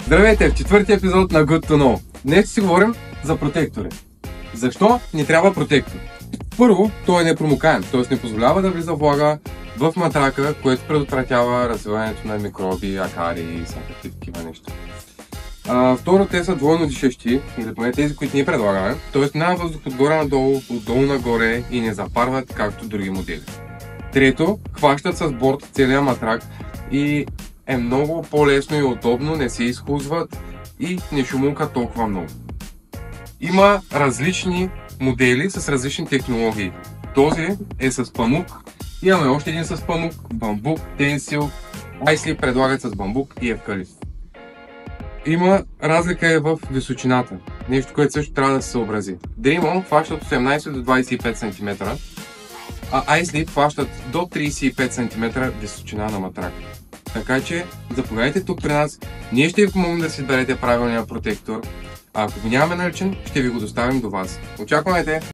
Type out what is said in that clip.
Здравейте, в четвъртия епизод на Good to Know. Днес ще си говорим за протектори. Защо ни трябва протектор? Първо, той е непромокаем, т.е. не позволява да влиза влага в матрака, което предотвратява развиването на микроби, акари и всякакви такива неща. Второ, те са двойно дишащи, или поне тези, които ние предлагаме, т.е. няма въздух отгоре надолу, отдолу нагоре и не запарват, както други модели. Трето, хващат с борт целия матрак и е много по-лесно и удобно, не се изхлузват и не шумулкат толкова много. Има различни модели с различни технологии. Този е с памук, имаме още един с памук, бамбук, тенсил, iSleep предлагат с бамбук и евкалипт. Има разлика в височината, нещо, което също трябва да се съобрази. Dream-On хващат 18 до 25 см, а iSleep хващат до 35 см височина на матрак. Така че заповядайте тук при нас, ние ще ви помогнем да си изберете правилния протектор, а ако го нямаме наличен, ще ви го доставим до вас. Очаквайте!